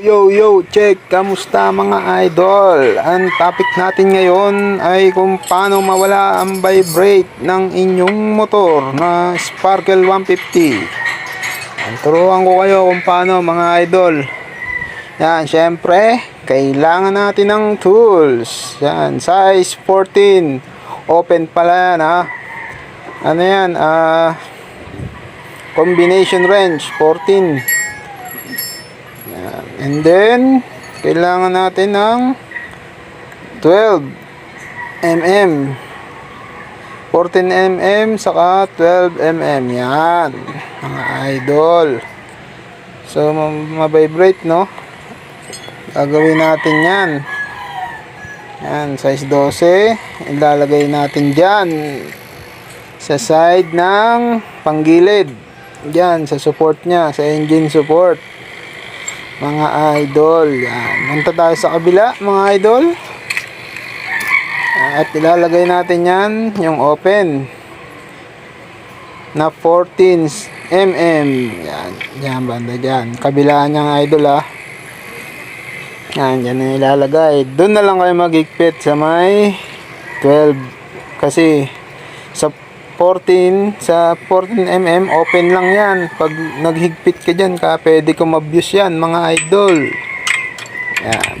Yo, check! Kamusta mga idol? Ang topic natin ngayon ay kung paano mawala ang vibrate ng inyong motor na Sparkle 150. Turuan ko kayo kung paano mga idol. Yan, syempre, kailangan natin ng tools. Yan, size 14. Open pala yan ha. Ano yan? Combination range 14. And then, kailangan natin ng 12 mm. 14 mm saka 12 mm. Yan, mga idol. So, mabibrate, no? Gagawin natin yan. Yan, size 12. Ilalagay natin dyan sa side ng panggilid. Dyan, sa support nya, sa engine support. Mga idol, yan. Punta tayo sa kabila, mga idol. At ilalagay natin yan, yung open na 14 mm. Yan, yan banda dyan. Kabila niyang idol Yan, yan na ilalagay. Doon na lang kayo maghigpit sa may 12. Kasi sa 14 mm open lang yan. Pag naghigpit ka dyan pwede ko mabuse yan mga idol. Yan,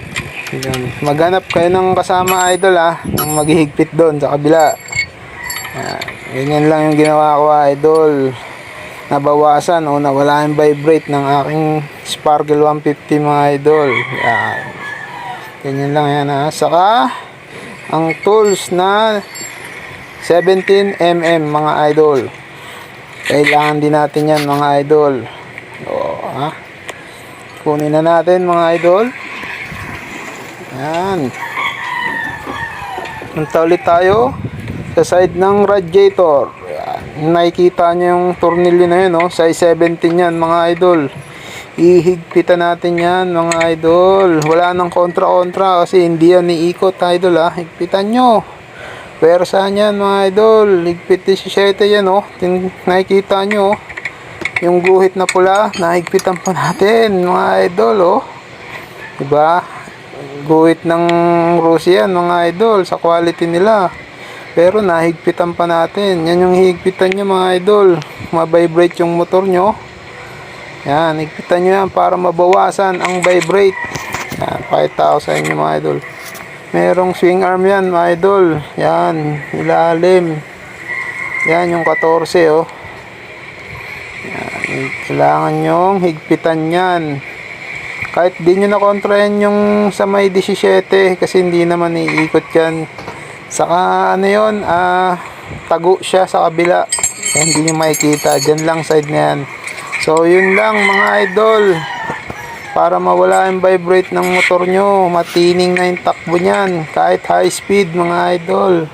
maghanap kayo ng kasama idol ng maghihigpit doon sa kabila. Yan, ganyan lang yung ginawa ko idol. Nabawasan o nawala yung vibrate ng aking Sparkle 150 mga idol. Yan, ganyan lang yan Saka ang tools na 17 mm mga idol. Kailangan din natin yan mga idol. Kunin na natin mga idol. Yan. Punta ulit tayo sa side ng radiator. Yan. Nakikita nyo yung tornilyo na yun size 17 yan mga idol. Ihigpitan natin yan mga idol. Wala nang kontra-kontra kasi hindi yan iikot idol Higpitan nyo. Persahan yan mga idol. Higpit 17 yan nakikita nyo yung guhit na pula. Nahigpitan pa natin mga idol diba? Guhit ng Russia yan mga idol sa quality nila. Pero nahigpitan pa natin. Yan yung higpitan nyo mga idol. Mabibrate yung motor nyo. Yan, higpitan nyo yan para mabawasan ang vibrate. Yan, pakita ko sa inyo mga idol. Merong swing arm yan mga idol. Yan, ilalim. Yan yung 14 Yan, kailangan nyong higpitan yan. Kahit di nyo nakontrayan yung sa may 17 kasi hindi naman iikot yan. Saka ano yun, tago siya sa kabila. Hindi nyo makikita. Dyan lang side na yan. So yun lang mga idol. Para mawala yung vibrate ng motor nyo, matining na yung takbo nyan kahit high speed mga idol.